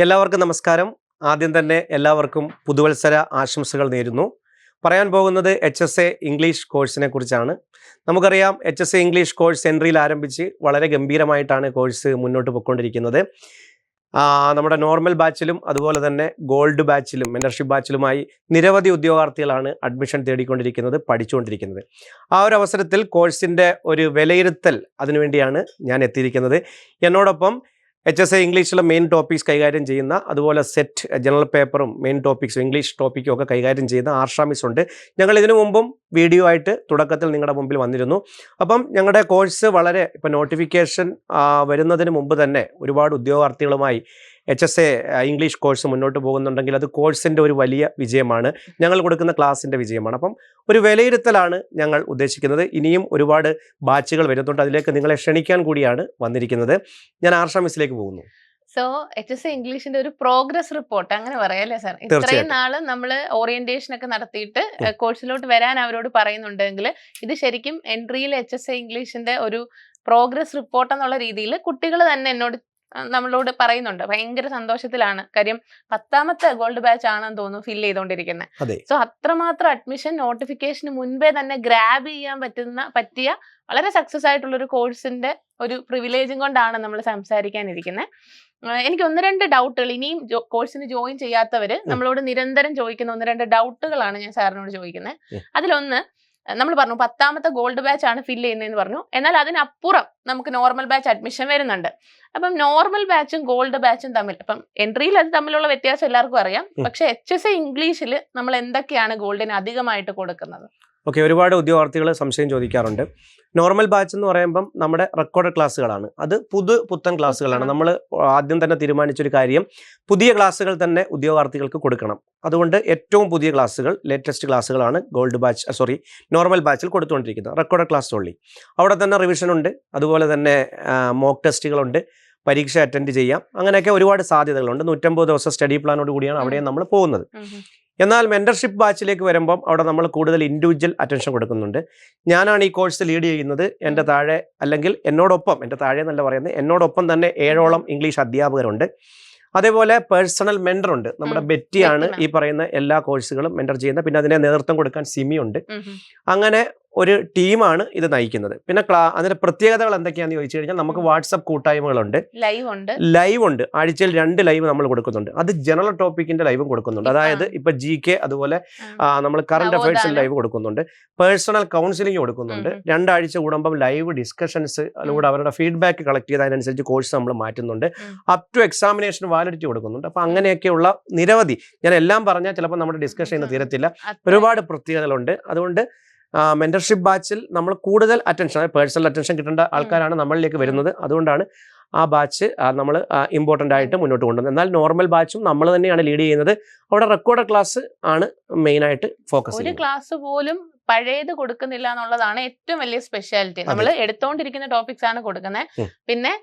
എല്ലാവർക്കും നമസ്കാരം. ആദ്യം തന്നെ എല്ലാവർക്കും പുതുവത്സര ആശംസകൾ നേരുന്നു. പറയാൻ പോകുന്നത് HSA ഇംഗ്ലീഷ് കോഴ്സിനെ കുറിച്ചാണ്. നമുക്കറിയാം HSA ഇംഗ്ലീഷ് കോഴ്സ് എൻട്രിയിൽ ആരംഭിച്ച് വളരെ ഗംഭീരമായിട്ടാണ് കോഴ്സ് മുന്നോട്ട് പോയിക്കൊണ്ടിരിക്കുന്നത്. നമ്മുടെ നോർമൽ ബാച്ചിലും അതുപോലെ തന്നെ ഗോൾഡ് ബാച്ചിലും മെൻറ്റർഷിപ്പ് ബാച്ചിലുമായി നിരവധി ഉദ്യോഗാർത്ഥികളാണ് അഡ്മിഷൻ തേടിക്കൊണ്ടിരിക്കുന്നത്, പഠിച്ചുകൊണ്ടിരിക്കുന്നത്. ആ ഒരു അവസരത്തിൽ കോഴ്സിൻ്റെ ഒരു വിലയിരുത്തൽ അതിനുവേണ്ടിയാണ് ഞാൻ എത്തിയിരിക്കുന്നത്. എന്നോടൊപ്പം HSA ഇംഗ്ലീഷിലെ മെയിൻ ടോപ്പിക്സ് കൈകാര്യം ചെയ്യുന്ന, അതുപോലെ സെറ്റ് ജനറൽ പേപ്പറും മെയിൻ ടോപ്പിക്സും ഇംഗ്ലീഷ് ടോപ്പിക്കും ഒക്കെ കൈകാര്യം ചെയ്യുന്ന ആർഷ മിസ് ഉണ്ട്. ഞങ്ങൾ ഇതിനു മുമ്പും വീഡിയോ ആയിട്ട് തുടക്കത്തിൽ നിങ്ങളുടെ മുമ്പിൽ വന്നിരുന്നു. അപ്പം ഞങ്ങളുടെ കോഴ്സ് വളരെ ഇപ്പം നോട്ടിഫിക്കേഷൻ വരുന്നതിന് മുമ്പ് തന്നെ ഒരുപാട് ഉദ്യോഗാർത്ഥികളുമായി HSA ഇംഗ്ലീഷ് കോഴ്സ് മുന്നോട്ട് പോകുന്നുണ്ടെങ്കിൽ അത് കോഴ്സിൻ്റെ ഒരു വലിയ വിജയമാണ്, ഞങ്ങൾ കൊടുക്കുന്ന ക്ലാസ്സിൻ്റെ വിജയമാണ്. അപ്പം ഒരു വിലയിരുത്തലാണ് ഞങ്ങൾ ഉദ്ദേശിക്കുന്നത്. ഇനിയും ഒരുപാട് ബാച്ചുകൾ വരുന്നുണ്ട്, അതിലേക്ക് നിങ്ങളെ ക്ഷണിക്കാൻ കൂടിയാണ് വന്നിരിക്കുന്നത്. ഞാൻ ആർഷ മിസ്സിലേക്ക് പോകുന്നു. സോ HSA ഇംഗ്ലീഷിന്റെ ഒരു പ്രോഗ്രസ് റിപ്പോർട്ട് അങ്ങനെ പറയാല്ലേ സാർ? ഇത്രയും നാള് നമ്മൾ ഓറിയന്റേഷൻ ഒക്കെ നടത്തിയിട്ട് കോഴ്സിലോട്ട് വരാൻ അവരോട് പറയുന്നുണ്ടെങ്കിൽ ഇത് ശരിക്കും എൻട്രിയിൽ HSA ഇംഗ്ലീഷിന്റെ ഒരു പ്രോഗ്രസ് റിപ്പോർട്ട് എന്നുള്ള രീതിയിൽ കുട്ടികൾ തന്നെ നമ്മളോട് പറയുന്നുണ്ട്. ഭയങ്കര സന്തോഷത്തിലാണ്. കാര്യം 10ാമത്തെ ഗോൾഡ് ബാച്ച് ആണെന്ന് തോന്നുന്നു ഫിൽ ചെയ്തുകൊണ്ടിരിക്കുന്നത്. സോ അത്രമാത്രം അഡ്മിഷൻ നോട്ടിഫിക്കേഷന് മുൻപേ തന്നെ ഗ്രാബ് ചെയ്യാൻ പറ്റിയ വളരെ സക്സസ് ആയിട്ടുള്ള ഒരു കോഴ്സിന്റെ ഒരു പ്രിവിലേജും കൊണ്ടാണ് നമ്മൾ സംസാരിക്കാനിരിക്കുന്നത്. എനിക്ക് 1-2 ഡൗട്ടുകൾ, ഇനിയും കോഴ്സിന് ജോയിൻ ചെയ്യാത്തവര് നമ്മളോട് നിരന്തരം ചോദിക്കുന്ന 1-2 ഡൗട്ടുകളാണ് ഞാൻ സാറിനോട് ചോദിക്കുന്നത്. അതിലൊന്ന്, നമ്മൾ പറഞ്ഞു 10ാമത്തെ ഗോൾഡ് ബാച്ച് ആണ് ഫിൽ ചെയ്യുന്നതെന്ന് പറഞ്ഞു. എന്നാൽ അതിനപ്പുറം നമുക്ക് നോർമൽ ബാച്ച് അഡ്മിഷൻ വരുന്നുണ്ട്. അപ്പം നോർമൽ ബാച്ചും ഗോൾഡ് ബാച്ചും തമ്മിൽ, അപ്പം എൻട്രിയിൽ അത് തമ്മിലുള്ള വ്യത്യാസം എല്ലാവർക്കും അറിയാം. പക്ഷെ HSA ഇംഗ്ലീഷിൽ നമ്മൾ എന്തൊക്കെയാണ് ഗോൾഡിന് അധികമായിട്ട് കൊടുക്കുന്നത്? ഓക്കെ, ഒരുപാട് ഉദ്യോഗാർത്ഥികൾ സംശയം ചോദിക്കാറുണ്ട്. നോർമൽ ബാച്ച് എന്ന് പറയുമ്പം നമ്മുടെ റെക്കോർഡ് ക്ലാസ്സുകളാണ്. അത് പുത്തൻ ക്ലാസ്സുകളാണ്. നമ്മൾ ആദ്യം തന്നെ തീരുമാനിച്ചൊരു കാര്യം, പുതിയ ക്ലാസ്സുകൾ തന്നെ ഉദ്യോഗാർത്ഥികൾക്ക് കൊടുക്കണം. അതുകൊണ്ട് ഏറ്റവും പുതിയ ക്ലാസ്സുകൾ, ലേറ്റസ്റ്റ് ക്ലാസ്സുകളാണ് നോർമൽ ബാച്ചിൽ കൊടുത്തുകൊണ്ടിരിക്കുന്നത്. റെക്കോർഡ് ക്ലാസ് ഉള്ളി. അവിടെ തന്നെ റിവിഷൻ ഉണ്ട്, അതുപോലെ തന്നെ മോക്ക് ടെസ്റ്റുകളുണ്ട്, പരീക്ഷ അറ്റൻഡ് ചെയ്യാം. അങ്ങനെയൊക്കെ ഒരുപാട് സാധ്യതകളുണ്ട്. 150 ദിവസം സ്റ്റഡി പ്ലാനോട് കൂടിയാണ് അവിടെ നമ്മൾ പോകുന്നത്. എന്നാൽ മെൻറ്റർഷിപ്പ് ബാച്ചിലേക്ക് വരുമ്പം അവിടെ നമ്മൾ കൂടുതൽ ഇൻഡിവിജ്വൽ അറ്റൻഷൻ കൊടുക്കുന്നുണ്ട്. ഞാനാണ് ഈ കോഴ്സ് ലീഡ് ചെയ്യുന്നത്. എൻ്റെ താഴെ, അല്ലെങ്കിൽ എന്നോടൊപ്പം, എൻ്റെ താഴെ എന്നല്ല പറയുന്നത്, എന്നോടൊപ്പം തന്നെ 7ഓളം ഇംഗ്ലീഷ് അധ്യാപകരുണ്ട്. അതേപോലെ പേഴ്സണൽ മെൻറ്റർ ഉണ്ട്. നമ്മുടെ ബെറ്റിയാണ് ഈ പറയുന്ന എല്ലാ കോഴ്സുകളും മെൻറ്റർ ചെയ്യുന്നത്. പിന്നെ അതിനെ നേതൃത്വം കൊടുക്കാൻ സിമി ഉണ്ട്. അങ്ങനെ ഒരു ടീമാണ് ഇത് നയിക്കുന്നത്. പിന്നെ അതിന്റെ പ്രത്യേകതകൾ എന്തൊക്കെയാണെന്ന് ചോദിച്ചു കഴിഞ്ഞാൽ, നമുക്ക് വാട്സപ്പ് കൂട്ടായ്മകളുണ്ട്, ലൈവ് ഉണ്ട്. ആഴ്ചയിൽ 2 ലൈവ് നമ്മൾ കൊടുക്കുന്നുണ്ട്. അത് ജനറൽ ടോപ്പിക്കിന്റെ ലൈവും കൊടുക്കുന്നുണ്ട്. അതായത് ഇപ്പൊ GK, അതുപോലെ നമ്മൾ കറണ്ട് അഫയേഴ്സിൽ ലൈവ് കൊടുക്കുന്നുണ്ട്. പേഴ്സണൽ കൗൺസിലിംഗ് കൊടുക്കുന്നുണ്ട്. 2 ആഴ്ച കൂടുമ്പം ലൈവ് ഡിസ്കഷൻസ്, അതിലൂടെ അവരുടെ ഫീഡ്ബാക്ക് കളക്ട് ചെയ്ത് അതിനനുസരിച്ച് കോഴ്സ് നമ്മൾ മാറ്റുന്നുണ്ട്. അപ് ടു എക്സാമിനേഷൻ വാലിഡിറ്റി കൊടുക്കുന്നുണ്ട്. അപ്പൊ അങ്ങനെയൊക്കെയുള്ള നിരവധി, ഞാൻ എല്ലാം പറഞ്ഞാൽ ചിലപ്പോൾ നമ്മുടെ ഡിസ്കഷൻ ചെയ്യുന്ന തീരത്തില്ല, ഒരുപാട് പ്രത്യേകതകളുണ്ട്. അതുകൊണ്ട് മെൻറ്റർഷിപ്പ് ബാച്ചിൽ നമ്മൾ കൂടുതൽ അറ്റൻഷൻ, പേഴ്സണൽ അറ്റൻഷൻ കിട്ടേണ്ട ആൾക്കാരാണ് നമ്മളിലേക്ക് വരുന്നത്. അതുകൊണ്ടാണ് ആ ബാച്ച് നമ്മൾ ഇമ്പോർട്ടൻ്റ് ആയിട്ട് മുന്നോട്ട് കൊണ്ടുവന്നത്. എന്നാൽ നോർമൽ ബാച്ചും നമ്മൾ തന്നെയാണ് ലീഡ് ചെയ്യുന്നത്. അവിടെ റെക്കോർഡ് ക്ലാസ് ആണ് മെയിനായിട്ട് ഫോക്കസ് ചെയ്യുന്നത്. ഒരു ക്ലാസ് പോലും പഴയത് കൊടുക്കുന്നില്ല എന്നുള്ളതാണ് ഏറ്റവും വലിയ സ്പെഷ്യാലിറ്റി. നമ്മൾ എടുത്തോണ്ടിരിക്കുന്ന ടോപ്പിക്സ് ആണ് കൊടുക്കുന്നത്. പിന്നെ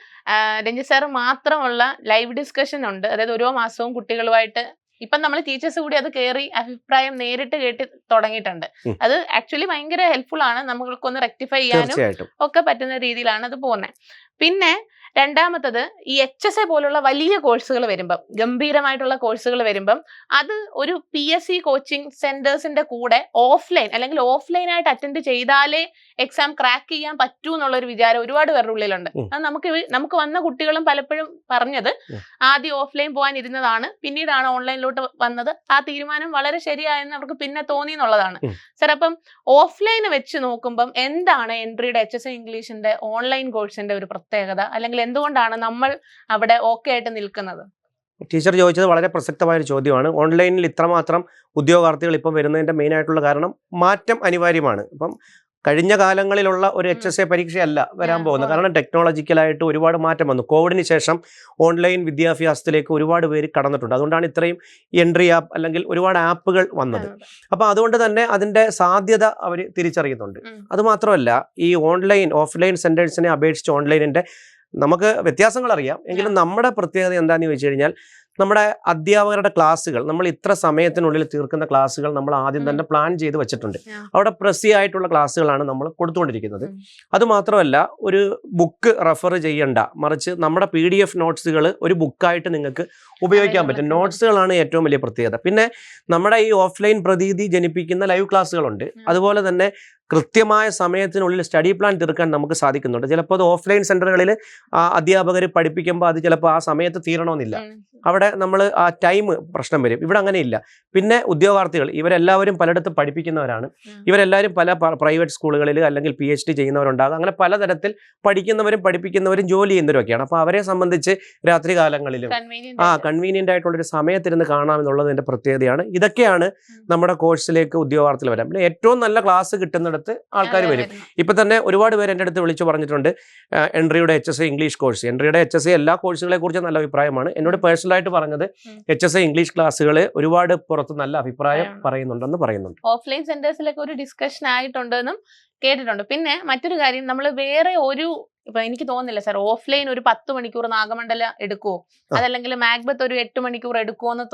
രഞ്ജിത് സാർ മാത്രമുള്ള ലൈവ് ഡിസ്കഷൻ ഉണ്ട്. അതായത് ഓരോ മാസവും കുട്ടികളുമായിട്ട്, ഇപ്പം നമ്മൾ ടീച്ചേഴ്സ് കൂടി അത് കയറി അഭിപ്രായം നേരിട്ട് കേട്ട് തുടങ്ങിയിട്ടുണ്ട്. അത് ആക്ച്വലി ഭയങ്കര ഹെൽപ്ഫുൾ ആണ്. നമുക്കൊന്ന് റെക്ടിഫൈ ചെയ്യാനും ഒക്കെ പറ്റുന്ന രീതിയിലാണ് അത് പോകുന്നത്. പിന്നെ രണ്ടാമത്തത്, ഈ HSA പോലുള്ള വലിയ കോഴ്സുകൾ വരുമ്പം, ഗംഭീരമായിട്ടുള്ള കോഴ്സുകൾ വരുമ്പം, അത് ഒരു PSC കോച്ചിങ് സെന്റേഴ്സിന്റെ കൂടെ ഓഫ്ലൈൻ അല്ലെങ്കിൽ ഓഫ്ലൈനായിട്ട് അറ്റൻഡ് ചെയ്താലേ എക്സാം ക്രാക്ക് ചെയ്യാൻ പറ്റൂ എന്നുള്ളൊരു വിചാരം ഒരുപാട് പേരുടെ ഉള്ളിലുണ്ട്. അത് നമുക്ക് വന്ന കുട്ടികളും പലപ്പോഴും പറഞ്ഞത് ആദ്യം ഓഫ്ലൈൻ പോകാൻ ഇരുന്നതാണ്, പിന്നീടാണ് ഓൺലൈനിലോട്ട് വന്നത്. ആ തീരുമാനം വളരെ ശരിയായെന്ന് അവർക്ക് പിന്നെ തോന്നി എന്നുള്ളതാണ്. സർ, അപ്പം ഓഫ്ലൈന് വെച്ച് നോക്കുമ്പം എന്താണ് എൻട്രിയുടെ HSA ഇംഗ്ലീഷിന്റെ ഓൺലൈൻ കോഴ്സിന്റെ ഒരു പ്രത്യേകത, അല്ലെങ്കിൽ എന്തുകൊണ്ടാണ് നമ്മൾ അവിടെ ഓക്കെ ആയിട്ട് നിൽക്കുന്നത്? ടീച്ചർ ചോദിച്ചത് വളരെ പ്രസക്തമായ ഒരു ചോദ്യമാണ്. ഓൺലൈനിൽ ഇത്രമാത്രം ഉദ്യോഗാർത്ഥികൾ ഇപ്പം വരുന്നതിൻ്റെ മെയിൻ ആയിട്ടുള്ള കാരണം മാറ്റം അനിവാര്യമാണ്. ഇപ്പം കഴിഞ്ഞ കാലങ്ങളിലുള്ള ഒരു HSA പരീക്ഷയല്ല വരാൻ പോകുന്നത്. കാരണം ടെക്നോളജിക്കലായിട്ട് ഒരുപാട് മാറ്റം വന്നു. കോവിഡിന് ശേഷം ഓൺലൈൻ വിദ്യാഭ്യാസത്തിലേക്ക് ഒരുപാട് പേര് കടന്നിട്ടുണ്ട്. അതുകൊണ്ടാണ് ഇത്രയും എൻട്രി ആപ്പ് അല്ലെങ്കിൽ ഒരുപാട് ആപ്പുകൾ വന്നത്. അപ്പോൾ അതുകൊണ്ട് തന്നെ അതിൻ്റെ സാധ്യത അവർ തിരിച്ചറിയുന്നുണ്ട്. അതുമാത്രമല്ല, ഈ ഓഫ്ലൈൻ സെൻറ്റേഴ്സിനെ അപേക്ഷിച്ച് ഓൺലൈനിൻ്റെ നമുക്ക് വ്യത്യാസങ്ങൾ അറിയാം. എങ്കിലും നമ്മുടെ പ്രത്യേകത എന്താണെന്ന് ചോദിച്ചു കഴിഞ്ഞാൽ, നമ്മുടെ അധ്യാപകരുടെ ക്ലാസ്സുകൾ നമ്മൾ ഇത്ര സമയത്തിനുള്ളിൽ തീർക്കുന്ന ക്ലാസ്സുകൾ നമ്മൾ ആദ്യം തന്നെ പ്ലാൻ ചെയ്ത് വെച്ചിട്ടുണ്ട്. അവിടെ പ്രസി ആയിട്ടുള്ള ക്ലാസ്സുകളാണ് നമ്മൾ കൊടുത്തുകൊണ്ടിരിക്കുന്നത്. അതുമാത്രമല്ല ഒരു ബുക്ക് റെഫർ ചെയ്യണ്ട, മറിച്ച് നമ്മുടെ PDF നോട്ട്സുകൾ ഒരു ബുക്കായിട്ട് നിങ്ങൾക്ക് ഉപയോഗിക്കാൻ പറ്റും. നോട്ട്സുകളാണ് ഏറ്റവും വലിയ പ്രത്യേകത. പിന്നെ നമ്മുടെ ഈ ഓഫ്ലൈൻ പ്രതീതി ജനിപ്പിക്കുന്ന ലൈവ് ക്ലാസ്സുകളുണ്ട്. അതുപോലെ തന്നെ കൃത്യമായ സമയത്തിനുള്ളിൽ സ്റ്റഡി പ്ലാൻ തീർക്കാൻ നമുക്ക് സാധിക്കുന്നുണ്ട്. ചിലപ്പോൾ അത് ഓഫ്ലൈൻ സെന്ററുകളിൽ അധ്യാപകർ പഠിപ്പിക്കുമ്പോൾ അത് ചിലപ്പോൾ ആ സമയത്ത് തീരണമെന്നില്ല. അവിടെ നമ്മൾ ആ ടൈം പ്രശ്നം വരും. ഇവിടെ അങ്ങനെയില്ല. പിന്നെ ഉദ്യോഗാർത്ഥികൾ ഇവരെല്ലാവരും പലയിടത്ത് പഠിപ്പിക്കുന്നവരാണ്. ഇവരെല്ലാവരും പല പ്രൈവറ്റ് സ്കൂളുകളിൽ അല്ലെങ്കിൽ PhD ചെയ്യുന്നവരുണ്ടാകും. അങ്ങനെ പലതരത്തിൽ പഠിക്കുന്നവരും പഠിപ്പിക്കുന്നവരും ജോലി ചെയ്യുന്നവരൊക്കെയാണ്. അപ്പോൾ അവരെ സംബന്ധിച്ച് രാത്രി കാലങ്ങളിലും കൺവീനിയന്റ് ആയിട്ടുള്ളൊരു സമയത്തിരുന്ന് കാണാമെന്നുള്ളതിന്റെ പ്രത്യേകതയാണ്. ഇതൊക്കെയാണ് നമ്മുടെ കോഴ്സിലേക്ക് ഉദ്യോഗാർത്ഥികൾ വരാം. പിന്നെ ഏറ്റവും നല്ല ക്ലാസ് കിട്ടുന്നിടത്ത് ആൾക്കാർ വരും. ഇപ്പൊ തന്നെ ഒരുപാട് പേര് എൻ്റെ അടുത്ത് വിളിച്ചു പറഞ്ഞിട്ടുണ്ട് എൻട്രിയുടെ HSA ഇംഗ്ലീഷ് കോഴ്സ്. എൻട്രിയുടെ HSA എല്ലാ കോഴ്സുകളെ കുറിച്ച് നല്ല അഭിപ്രായമാണ്. എന്നോട് പേഴ്സണലായിട്ട് പറഞ്ഞത് HSA ഇംഗ്ലീഷ് ക്ലാസ്സുകൾ ഒരുപാട് പുറത്ത് നല്ല അഭിപ്രായം പറയുന്നുണ്ടെന്ന് പറയുന്നുണ്ട്. ഓഫ്ലൈൻ സെന്റേഴ്സിലൊക്കെ ഒരു ഡിസ്കഷൻ ആയിട്ടുണ്ടെന്നും കേട്ടിട്ടുണ്ട്. പിന്നെ മറ്റൊരു കാര്യം, നമ്മൾ വേറെ ഒരു ഇപ്പൊ എനിക്ക് തോന്നുന്നില്ല സാർ ഓഫ്ലൈൻ ഒരു 10 മണിക്കൂർ നാഗമണ്ഡല എടുക്കുവോ, അതല്ലെങ്കിൽ മാക്ബത്ത് ഒരു 8 മണിക്കൂർ എടുക്കുവോ എന്ന്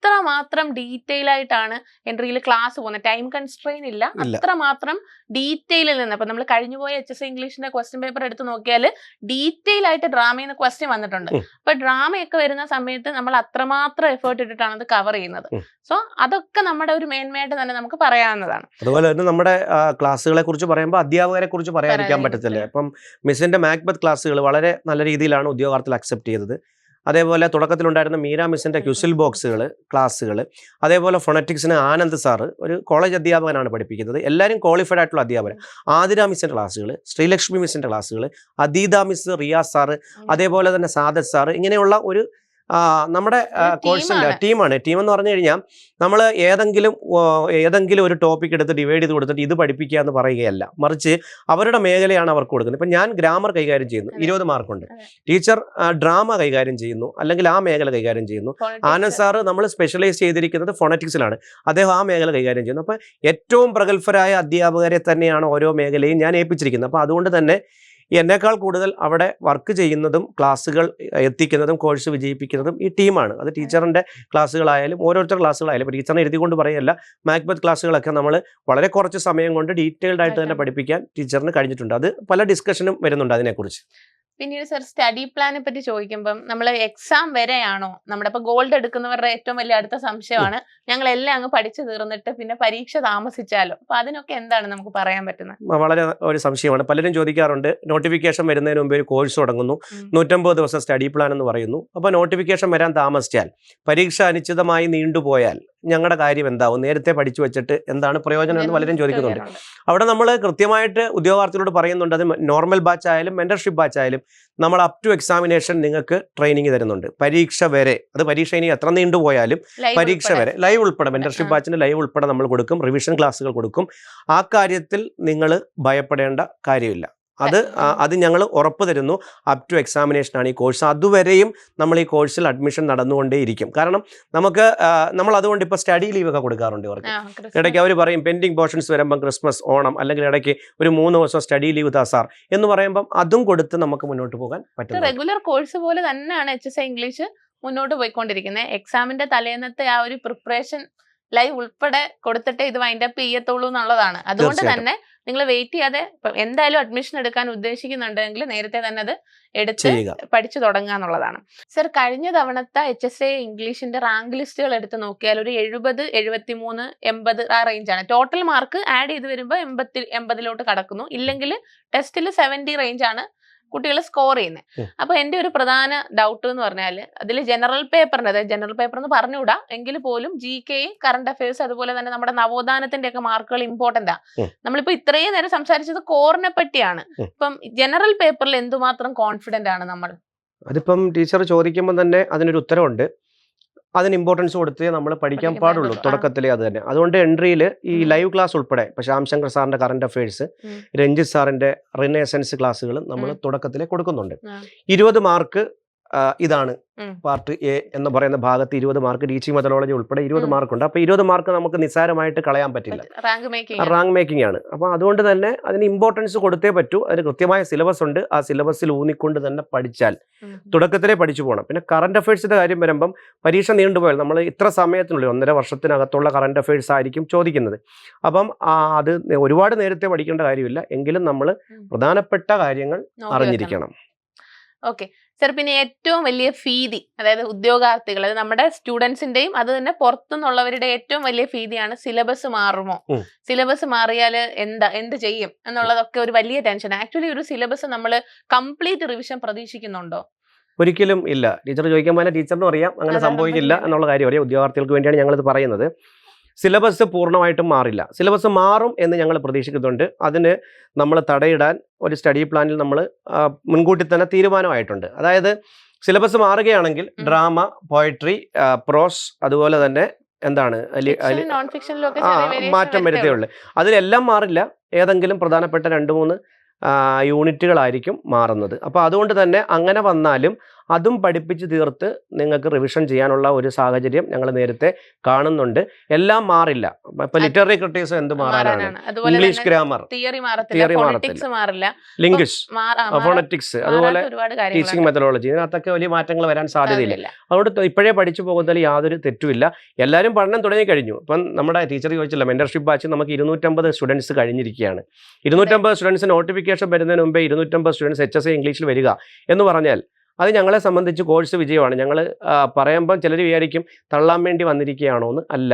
അത്ര മാത്രം ഡീറ്റെയിൽ ആയിട്ടാണ് എൻട്രിയിൽ ക്ലാസ് പോകുന്നത്. ടൈം കൺസ്ട്രെയിൻ ഇല്ല, അത്ര മാത്രം ഡീറ്റെയിലിൽ നിന്ന്. അപ്പൊ നമ്മൾ കഴിഞ്ഞുപോയ HSA ഇംഗ്ലീഷിന്റെ ക്വസ്റ്റ്യൻ പേപ്പർ എടുത്ത് നോക്കിയാൽ ഡീറ്റെയിൽ ആയിട്ട് ഡ്രാമയിൽ നിന്ന് ക്വസ്റ്റ്യൻ വന്നിട്ടുണ്ട്. അപ്പൊ ഡ്രാമയൊക്കെ വരുന്ന സമയത്ത് നമ്മൾ അത്രമാത്രം എഫേർട്ട് ഇട്ടിട്ടാണ് അത് കവർ ചെയ്യുന്നത്. സോ അതൊക്കെ നമ്മുടെ ഒരു മേന്മയായിട്ട് തന്നെ നമുക്ക് പറയാവുന്നതാണ്. അതുപോലെ തന്നെ നമ്മുടെ ക്ലാസ്സുകളെ കുറിച്ച് പറയുമ്പോൾ അധ്യാപകരെ കുറിച്ച് പറയാതിരിക്കാൻ പറ്റത്തില്ല. അപ്പം മിസ്സിന്റെ മാക്ബത്ത് ക്ലാസ്സുകൾ വളരെ നല്ല രീതിയിലാണ് ഉദ്യോഗാർത്ഥികൾ അക്സെപ്റ്റ് ചെയ്തത്. അതേപോലെ തുടക്കത്തിലുണ്ടായിരുന്ന മീര മിസ്സിൻ്റെ ക്യുസിൽ ബോക്സുകൾ ക്ലാസ്സുകൾ, അതേപോലെ ഫൊണറ്റിക്സിന് ആനന്ദ് സാറ് ഒരു കോളേജ് അധ്യാപകനാണ് പഠിപ്പിക്കുന്നത്. എല്ലാവരും ക്വാളിഫൈഡ് ആയിട്ടുള്ള അധ്യാപകർ. ആതിര മിസ്സിൻ്റെ ക്ലാസ്സുകൾ, ശ്രീലക്ഷ്മി മിസ്സിൻ്റെ ക്ലാസ്സുകൾ, അദീത മിസ്, റിയാസ് സാറ്, അതേപോലെ തന്നെ സാദത്ത് സാറ്, ഇങ്ങനെയുള്ള ഒരു നമ്മുടെ കോഴ്സിൻ്റെ ടീമാണ്. ടീം എന്ന് പറഞ്ഞു കഴിഞ്ഞാൽ നമ്മൾ ഏതെങ്കിലും ഒരു ടോപ്പിക് എടുത്ത് ഡിവൈഡ് ചെയ്ത് കൊടുത്തിട്ട് ഇത് പഠിപ്പിക്കുക എന്ന് പറയുകയല്ല, മറിച്ച് അവരുടെ മേഖലയാണ് അവർക്ക് കൊടുക്കുന്നത്. ഇപ്പം ഞാൻ ഗ്രാമർ കൈകാര്യം ചെയ്യുന്നു, 20 മാർക്കുണ്ട്. ടീച്ചർ ഡ്രാമ കൈകാര്യം ചെയ്യുന്നു, അല്ലെങ്കിൽ ആ മേഖല കൈകാര്യം ചെയ്യുന്നു. ആനന്ദ് സാറ് നമ്മൾ സ്പെഷ്യലൈസ് ചെയ്തിരിക്കുന്നത് ഫോണറ്റിക്സിലാണ്, അദ്ദേഹം ആ മേഖല കൈകാര്യം ചെയ്യുന്നു. അപ്പോൾ ഏറ്റവും പ്രഗത്ഭരായ അധ്യാപകരെ തന്നെയാണ് ഓരോ മേഖലയും ഞാൻ ഏൽപ്പിച്ചിരിക്കുന്നത്. അപ്പോൾ അതുകൊണ്ട് തന്നെ എന്നേക്കാൾ കൂടുതൽ അവിടെ വർക്ക് ചെയ്യുന്നതും ക്ലാസ്സുകൾ എത്തിക്കുന്നതും കോഴ്സ് വിജയിപ്പിക്കുന്നതും ഈ ടീമാണ്. അത് ടീച്ചറിൻ്റെ ക്ലാസ്സുകളായാലും ഓരോരുത്തരുടെ ക്ലാസ്സുകളായാലും. ഇപ്പോൾ ടീച്ചറിനെ എഴുതിക്കൊണ്ട് പറയല്ല, മാക്ബത്ത് ക്ലാസ്സുകളൊക്കെ നമ്മൾ വളരെ കുറച്ച് സമയം കൊണ്ട് ഡീറ്റെയിൽഡ് ആയിട്ട് തന്നെ പഠിപ്പിക്കാൻ ടീച്ചറിന് കഴിഞ്ഞിട്ടുണ്ട്. അത് പല ഡിസ്കഷനും വരുന്നുണ്ട് അതിനെക്കുറിച്ച്. പിന്നീട് സർ സ്റ്റഡി പ്ലാനെ പറ്റി ചോദിക്കുമ്പം നമ്മൾ എക്സാം വരെയാണോ നമ്മുടെ ഇപ്പൊ ഗോൾഡ് എടുക്കുന്നവരുടെ ഏറ്റവും വലിയ അടുത്ത സംശയമാണ്, ഞങ്ങളെല്ലാം അങ്ങ് പഠിച്ചു തീർന്നിട്ട് പിന്നെ പരീക്ഷ താമസിച്ചാലോ? അപ്പൊ അതിനൊക്കെ എന്താണ് നമുക്ക് പറയാൻ പറ്റുന്നത്? വളരെ ഒരു സംശയമാണ്. പലരും ചോദിക്കാറുണ്ട്, നോട്ടിഫിക്കേഷൻ വരുന്നതിന് മുമ്പ് ഒരു കോഴ്സ് തുടങ്ങുന്നു, 150 ദിവസം സ്റ്റഡി പ്ലാൻ എന്ന് പറയുന്നു. അപ്പോൾ നോട്ടിഫിക്കേഷൻ വരാൻ താമസിച്ചാൽ, പരീക്ഷ അനിശ്ചിതമായി നീണ്ടുപോയാൽ ഞങ്ങളുടെ കാര്യം എന്താവും? നേരത്തെ പഠിച്ചു വെച്ചിട്ട് എന്താണ് പ്രയോജനം എന്ന് പലരും ചോദിക്കുന്നുണ്ട്. അവിടെ നമ്മൾ കൃത്യമായിട്ട് ഉദ്യോഗാർത്ഥികളോട് പറയുന്നുണ്ട്, അത് നോർമൽ ബാച്ച് ആയാലും മെന്റർഷിപ്പ് ബാച്ച് ആയാലും നമ്മൾ അപ് ടു എക്സാമിനേഷൻ നിങ്ങൾക്ക് ട്രെയിനിങ് തരുന്നുണ്ട്. പരീക്ഷ വരെ, അത് പരീക്ഷ ഇനി എത്ര നീണ്ടുപോയാലും പരീക്ഷ വരെ ലൈവ് ഉൾപ്പെടെ, മെന്റർഷിപ്പ് ബാച്ചിന് ലൈവ് ഉൾപ്പെടെ നമ്മൾ കൊടുക്കും, റിവിഷൻ ക്ലാസ്സുകൾ കൊടുക്കും. ആ കാര്യത്തിൽ നിങ്ങൾ ഭയപ്പെടേണ്ട കാര്യമില്ല. അത് ഞങ്ങൾ ഉറപ്പ് തരുന്നു. അപ് ടു എക്സാമിനേഷനാണ് ഈ കോഴ്സ്. അതുവരെയും നമ്മൾ ഈ കോഴ്സിൽ അഡ്മിഷൻ നടന്നുകൊണ്ടേയിരിക്കും. കാരണം നമ്മൾ അതുകൊണ്ട് ഇപ്പോൾ സ്റ്റഡി ലീവൊക്കെ കൊടുക്കാറുണ്ട് ഇവർക്ക്. ഇടയ്ക്ക് അവർ പറയും പെൻഡിങ് പോർഷൻസ് വരുമ്പം ക്രിസ്മസ്, ഓണം, അല്ലെങ്കിൽ ഇടയ്ക്ക് ഒരു 3 ദിവസം സ്റ്റഡി ലീവ് താ സാർ എന്ന് പറയുമ്പം അതും കൊടുത്ത് നമുക്ക് മുന്നോട്ട് പോകാൻ പറ്റും. റെഗുലർ കോഴ്സ് പോലെ തന്നെയാണ് HSA ഇംഗ്ലീഷ് മുന്നോട്ട് പോയിക്കൊണ്ടിരിക്കുന്നത്. എക്സാമിന്റെ തലേന്നത്തെ ആ ഒരു പ്രിപ്പറേഷൻ ലൈവ് ഉൾപ്പെടെ കൊടുത്തിട്ടേ ഇത് വൈൻഡ് അപ്പ് ചെയ്യത്തുള്ളൂ എന്നുള്ളതാണ്. അതുകൊണ്ട് തന്നെ നിങ്ങൾ വെയിറ്റ് ചെയ്യാതെ എന്തായാലും അഡ്മിഷൻ എടുക്കാൻ ഉദ്ദേശിക്കുന്നുണ്ടെങ്കിൽ നേരത്തെ തന്നെ അത് എടുത്ത് പഠിച്ചു തുടങ്ങുക എന്നുള്ളതാണ്. സർ, കഴിഞ്ഞ തവണത്തെ HSA ഇംഗ്ലീഷിന്റെ റാങ്ക് ലിസ്റ്റുകൾ എടുത്ത് നോക്കിയാൽ ഒരു 70, 73, 80 ആ റേഞ്ചാണ്. ടോട്ടൽ മാർക്ക് ആഡ് ചെയ്ത് വരുമ്പോൾ 80 കടക്കുന്നു. ഇല്ലെങ്കിൽ ടെസ്റ്റിൽ 70 റേഞ്ചാണ് കുട്ടികൾ സ്കോർ ചെയ്യുന്നത്. അപ്പൊ എന്റെ ഒരു പ്രധാന ഡൗട്ട് എന്ന് പറഞ്ഞാൽ അതിൽ ജനറൽ പേപ്പറിന്റെ, അതായത് ജനറൽ പേപ്പർ എന്ന് പറഞ്ഞുകൂടാ എങ്കിൽ പോലും GK, കറണ്ട് അഫയേഴ്സ്, അതുപോലെ തന്നെ നമ്മുടെ നവോത്ഥാനത്തിന്റെ ഒക്കെ മാർക്കുകൾ ഇമ്പോർട്ടന്റ് ആണ്. നമ്മളിപ്പോ ഇത്രയും നേരം സംസാരിച്ചത് കോറിനെ പറ്റിയാണ്. ഇപ്പം ജനറൽ പേപ്പറിൽ എന്തുമാത്രം കോൺഫിഡന്റ് ആണ് നമ്മൾ? അതിപ്പം ടീച്ചർ ചോദിക്കുമ്പോൾ തന്നെ അതിനൊരു ഉത്തരവുണ്ട്. അതിന് ഇമ്പോർട്ടൻസ് കൊടുത്തേ നമ്മൾ പഠിക്കാൻ പാടുള്ളൂ, തുടക്കത്തിലേ അത് തന്നെ. അതുകൊണ്ട് എൻട്രിയിൽ ഈ ലൈവ് ക്ലാസ് ഉൾപ്പെടെ, ഇപ്പൊ ശ്യാംശങ്കർ സാറിന്റെ കറണ്ട് അഫയേഴ്സ്, രഞ്ജിത്ത് സാറിന്റെ റിനേസൻസ് ക്ലാസ്സുകൾ നമ്മൾ തുടക്കത്തിലേ കൊടുക്കുന്നുണ്ട്. 20 മാർക്ക് ഇതാണ് പാർട്ട് എ എന്ന് പറയുന്ന ഭാഗത്ത് 20 മാർക്ക്, ടീച്ചിങ് മെത്തഡോളജി ഉൾപ്പെടെ 20 മാർക്കുണ്ട്. അപ്പോൾ 20 മാർക്ക് നമുക്ക് നിസ്സാരമായിട്ട് കളയാൻ പറ്റില്ല, റാങ്ക് മേക്കിംഗ് ആണ്. അപ്പോൾ അതുകൊണ്ട് തന്നെ അതിന് ഇമ്പോർട്ടൻസ് കൊടുത്തേ പറ്റൂ. അതിന് കൃത്യമായ സിലബസ് ഉണ്ട്. ആ സിലബസിൽ ഊന്നിക്കൊണ്ട് തന്നെ പഠിച്ചാൽ തുടക്കത്തിലേ പഠിച്ചു പോകണം. പിന്നെ കറണ്ട് അഫയേഴ്സിന്റെ കാര്യം വരുമ്പം പരീക്ഷ നീണ്ടുപോയാൽ നമ്മൾ ഇത്ര സമയത്തിനുള്ളിൽ 1.5 വർഷത്തിനകത്തുള്ള കറണ്ട് അഫയേഴ്സ് ആയിരിക്കും ചോദിക്കുന്നത്. അപ്പം അത് ഒരുപാട് നേരത്തെ പഠിക്കേണ്ട കാര്യമില്ല, എങ്കിലും നമ്മൾ പ്രധാനപ്പെട്ട കാര്യങ്ങൾ അറിഞ്ഞിരിക്കണം. ഓക്കെ സർ, പിന്നെ ഏറ്റവും വലിയ ഭീതി, അതായത് ഉദ്യോഗാർത്ഥികൾ, അത് നമ്മുടെ സ്റ്റുഡൻസിന്റെയും അത് തന്നെ പുറത്തുനിന്നുള്ളവരുടെ ഏറ്റവും വലിയ ഭീതിയാണ് സിലബസ് മാറുമോ, സിലബസ് മാറിയാൽ എന്ത് ചെയ്യും എന്നുള്ളതൊക്കെ ഒരു വലിയ ടെൻഷൻ. ആക്ച്വലി ഒരു സിലബസ് നമ്മൾ കംപ്ലീറ്റ് റിവിഷൻ പ്രതീക്ഷിക്കുന്നുണ്ടോ? ഒരിക്കലും ഇല്ല. ടീച്ചർ ചോദിക്കുമ്പോൾ ടീച്ചറിനും അറിയാം അങ്ങനെ സംഭവിക്കില്ല എന്നുള്ള കാര്യം അറിയാം. ഉദ്യോഗാർത്ഥികൾക്ക് വേണ്ടിയാണ് ഞങ്ങളിത് പറയുന്നത്. സിലബസ് പൂർണ്ണമായിട്ടും മാറില്ല. സിലബസ് മാറും എന്ന് ഞങ്ങൾ പ്രതീക്ഷിക്കുന്നുണ്ട്. അതിന് നമ്മൾ തടയിടാൻ ഒരു സ്റ്റഡി പ്ലാനിൽ നമ്മൾ മുൻകൂട്ടി തന്നെ തീരുമാനമായിട്ടുണ്ട്. അതായത് സിലബസ് മാറുകയാണെങ്കിൽ ഡ്രാമ, പോയട്രി, പ്രോസ്, അതുപോലെ തന്നെ എന്താണ് മാറ്റം വരുത്തേ ഉള്ളൂ. അതിലെല്ലാം മാറില്ല, ഏതെങ്കിലും പ്രധാനപ്പെട്ട 2-3 യൂണിറ്റുകളായിരിക്കും മാറുന്നത്. അപ്പോൾ അതുകൊണ്ട് തന്നെ അങ്ങനെ വന്നാലും അതും പഠിപ്പിച്ച് തീർത്ത് നിങ്ങൾക്ക് റിവിഷൻ ചെയ്യാനുള്ള ഒരു സാഹചര്യം ഞങ്ങൾ നേരത്തെ കാണുന്നുണ്ട്. എല്ലാം മാറില്ല. ഇപ്പൊ ലിറ്റററി ക്രിറ്റിസിസം എന്ത് മാറാനാണ്? ഇംഗ്ലീഷ് ഗ്രാമർ, തിയറി മാറത്തില്ല, ലിംഗ്വിഷ്, ഫോണറ്റിക്സ്, അതുപോലെ ടീച്ചിങ് മെത്തഡോളജി, ഇതിനകത്തൊക്കെ വലിയ മാറ്റങ്ങൾ വരാൻ സാധ്യതയില്ല. അതുകൊണ്ട് ഇപ്പോഴേ പഠിച്ചു പോകുന്നതിൽ യാതൊരു തെറ്റുമില്ല. എല്ലാവരും പഠനം തുടങ്ങി കഴിഞ്ഞു. ഇപ്പം നമ്മുടെ ടീച്ചർ ചോദിച്ചില്ല, മെന്റർഷിപ്പ് ബാച്ച് നമുക്ക് 250 സ്റ്റുഡൻസ് കഴിഞ്ഞിരിക്കുകയാണ്. 250 സ്റ്റുഡൻസ് നോട്ടിഫിക്കേഷൻ വരുന്നതിന് മുമ്പേ 250 സ്റ്റുഡൻസ് HSA ഇംഗ്ലീഷിൽ വരിക എന്ന് പറഞ്ഞാൽ അത് ഞങ്ങളെ സംബന്ധിച്ച് കോഴ്സ് വിജയമാണ്. ഞങ്ങൾ പറയുമ്പം ചിലർ വിചാരിക്കും തള്ളാൻ വേണ്ടി വന്നിരിക്കുകയാണോ എന്ന്. അല്ല,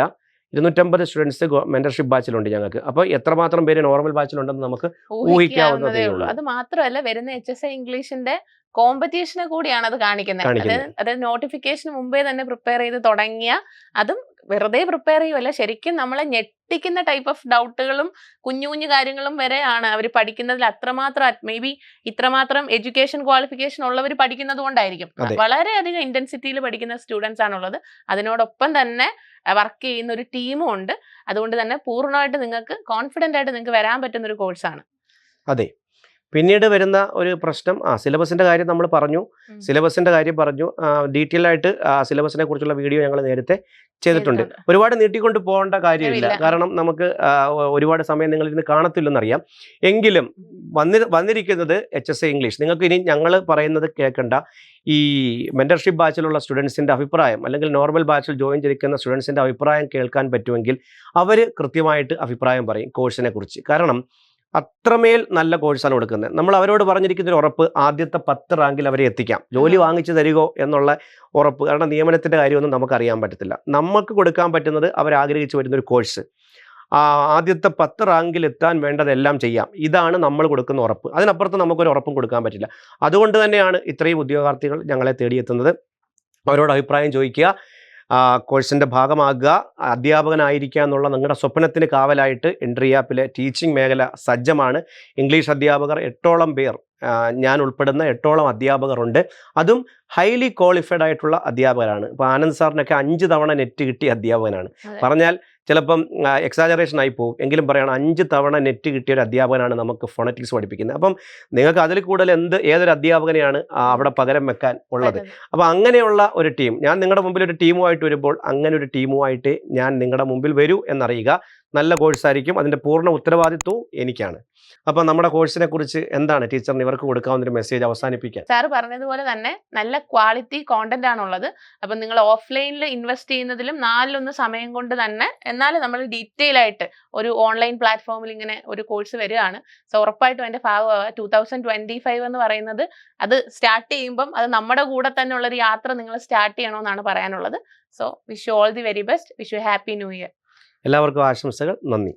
250 സ്റ്റുഡൻസ് മെന്റർഷിപ്പ് ബാച്ചിലുണ്ട് ഞങ്ങൾക്ക്. അപ്പോൾ എത്രമാത്രം പേര് നോർമൽ ബാച്ചിലുണ്ടെന്ന് നമുക്ക് ഊഹിക്കാവുന്നതേ ഉള്ളൂ. അത് മാത്രമല്ല, വരുന്ന HSA ഇംഗ്ലീഷിന്റെ കോമ്പറ്റീഷനെ കൂടിയാണ് അത് കാണിക്കുന്നത്. അതായത് നോട്ടിഫിക്കേഷന് മുമ്പേ തന്നെ പ്രിപ്പയർ ചെയ്ത് തുടങ്ങിയ, അതും വെറുതെ പ്രിപ്പയർ ചെയ്യുമല്ല, ശരിക്കും നമ്മളെ ഞെട്ടിക്കുന്ന ടൈപ്പ് ഓഫ് ഡൗട്ടുകളും കുഞ്ഞു കുഞ്ഞു കാര്യങ്ങളും വരെയാണ് അവർ പഠിക്കുന്നതിൽ. അത്രമാത്രം മേ ബി ഇത്രമാത്രം എഡ്യൂക്കേഷൻ ക്വാളിഫിക്കേഷൻ ഉള്ളവർ പഠിക്കുന്നത് കൊണ്ടായിരിക്കും. വളരെയധികം ഇന്റൻസിറ്റിയിൽ പഠിക്കുന്ന സ്റ്റുഡൻസ് ആണുള്ളത്. അതിനോടൊപ്പം തന്നെ വർക്ക് ചെയ്യുന്ന ഒരു ടീമും ഉണ്ട്. അതുകൊണ്ട് തന്നെ പൂർണ്ണമായിട്ട് നിങ്ങൾക്ക് കോൺഫിഡന്റ് ആയിട്ട് നിങ്ങൾക്ക് വരാൻ പറ്റുന്ന ഒരു കോഴ്സാണ്. അതെ. പിന്നീട് വരുന്ന ഒരു പ്രശ്നം, സിലബസിന്റെ കാര്യം നമ്മൾ പറഞ്ഞു. സിലബസിന്റെ കാര്യം പറഞ്ഞു, ഡീറ്റെയിൽ ആയിട്ട് സിലബസിനെ കുറിച്ചുള്ള വീഡിയോ ഞങ്ങൾ നേരത്തെ ചെയ്തിട്ടുണ്ട്. ഒരുപാട് നീട്ടിക്കൊണ്ട് പോകേണ്ട കാര്യമില്ല, കാരണം നമുക്ക് ഒരുപാട് സമയം നിങ്ങൾ ഇന്ന് കാണത്തില്ലെന്നറിയാം. എങ്കിലും വന്നിരിക്കുന്നത് HSA ഇംഗ്ലീഷ്. നിങ്ങൾക്ക് ഇനി ഞങ്ങൾ പറയുന്നത് കേൾക്കണ്ട. ഈ മെന്റർഷിപ്പ് ബാച്ചിലുള്ള സ്റ്റുഡൻസിന്റെ അഭിപ്രായം, അല്ലെങ്കിൽ നോർമൽ ബാച്ചിൽ ജോയിൻ ചെയ്തിരിക്കുന്ന സ്റ്റുഡൻസിന്റെ അഭിപ്രായം കേൾക്കാൻ പറ്റുമെങ്കിൽ അവർ കൃത്യമായിട്ട് അഭിപ്രായം പറയും കോഴ്സിനെ കുറിച്ച്. കാരണം അത്രമേൽ നല്ല കോഴ്സാണ് കൊടുക്കുന്നത്. നമ്മൾ അവരോട് പറഞ്ഞിരിക്കുന്നൊരു ഉറപ്പ്, ആദ്യത്തെ 10 റാങ്കിൽ അവരെ എത്തിക്കാം, ജോലി വാങ്ങിച്ചു തരികയോ എന്നുള്ള ഉറപ്പ്. കാരണം നിയമനത്തിൻ്റെ കാര്യമൊന്നും നമുക്കറിയാൻ പറ്റത്തില്ല. നമുക്ക് കൊടുക്കാൻ പറ്റുന്നത് അവരാഗ്രഹിച്ചു വരുന്നൊരു കോഴ്സ്. ആദ്യത്തെ 10 റാങ്കിൽ എത്താൻ വേണ്ടതെല്ലാം ചെയ്യാം. ഇതാണ് നമ്മൾ കൊടുക്കുന്ന ഉറപ്പ്. അതിനപ്പുറത്ത് നമുക്കൊരു ഉറപ്പും കൊടുക്കാൻ പറ്റില്ല. അതുകൊണ്ട് തന്നെയാണ് ഇത്രയും ഉദ്യോഗാർത്ഥികൾ ഞങ്ങളെ തേടിയെത്തുന്നത്. അവരോട് അഭിപ്രായം ചോദിക്കുക, കോഴ്സിൻ്റെ ഭാഗമാകുക, അധ്യാപകനായിരിക്കുക എന്നുള്ള നിങ്ങളുടെ സ്വപ്നത്തിന് കാവലായിട്ട് എൻട്രി ആപ്പിലെ ടീച്ചിങ് മേഖല സജ്ജമാണ്. ഇംഗ്ലീഷ് അധ്യാപകർ 8ഓളം പേർ, ഞാൻ ഉൾപ്പെടുന്ന 8ഓളം അധ്യാപകരുണ്ട്. അതും ഹൈലി ക്വാളിഫൈഡ് ആയിട്ടുള്ള അധ്യാപകരാണ്. ഇപ്പോൾ ആനന്ദ് സാറിനൊക്കെ 5 തവണ നെറ്റ് കിട്ടിയ അധ്യാപകനാണ്. പറഞ്ഞാൽ ചിലപ്പം എക്സാജറേഷൻ ആയി പോകും, എങ്കിലും പറയണം 5 തവണ നെറ്റ് കിട്ടിയ ഒരു അധ്യാപകനാണ് നമുക്ക് ഫോണറ്റിക്സ് പഠിപ്പിക്കുന്നത്. അപ്പം നിങ്ങൾക്ക് അതിൽ കൂടുതൽ ഏതൊരു അധ്യാപകനെയാണ് അവിടെ പകരം വെക്കാൻ ഉള്ളത്? അപ്പോൾ അങ്ങനെയുള്ള ഒരു ടീം, ഞാൻ നിങ്ങളുടെ മുമ്പിൽ ഒരു ടീമുമായിട്ട് വരുമ്പോൾ അങ്ങനെ ഒരു ടീമുമായിട്ട് ഞാൻ നിങ്ങളുടെ മുമ്പിൽ വരൂ എന്നറിയുക. നല്ല കോഴ്സായിരിക്കും, അതിൻ്റെ പൂർണ്ണ ഉത്തരവാദിത്വവും എനിക്കാണ്. അപ്പോൾ നമ്മുടെ കോഴ്സിനെ കുറിച്ച് എന്താണ് ടീച്ചറിന് ഇവർക്ക് കൊടുക്കാവുന്ന ഒരു മെസ്സേജ് അവസാനിപ്പിക്കാൻ? സാർ പറഞ്ഞതുപോലെ തന്നെ നല്ല ക്വാളിറ്റി കോണ്ടന്റ് ആണുള്ളത്. അപ്പം നിങ്ങൾ ഓഫ്ലൈനിൽ ഇൻവെസ്റ്റ് ചെയ്യുന്നതിലും 4-1 സമയം കൊണ്ട് തന്നെ, എന്നാലും നമ്മൾ ഡീറ്റെയിൽ ആയിട്ട് ഒരു ഓൺലൈൻ പ്ലാറ്റ്ഫോമിൽ ഇങ്ങനെ ഒരു കോഴ്സ് വരികയാണ്. സോ ഉറപ്പായിട്ടും അതിൻ്റെ ഭാഗമാവുക. 2025 എന്ന് പറയുന്നത് അത് സ്റ്റാർട്ട് ചെയ്യുമ്പം അത് നമ്മുടെ കൂടെ തന്നെ ഉള്ളൊരു യാത്ര നിങ്ങൾ സ്റ്റാർട്ട് ചെയ്യണമെന്നാണ് പറയാനുള്ളത്. So wish you all the very best. Wish you happy new year. എല്ലാവർക്കും ആശംസകൾ. നന്ദി.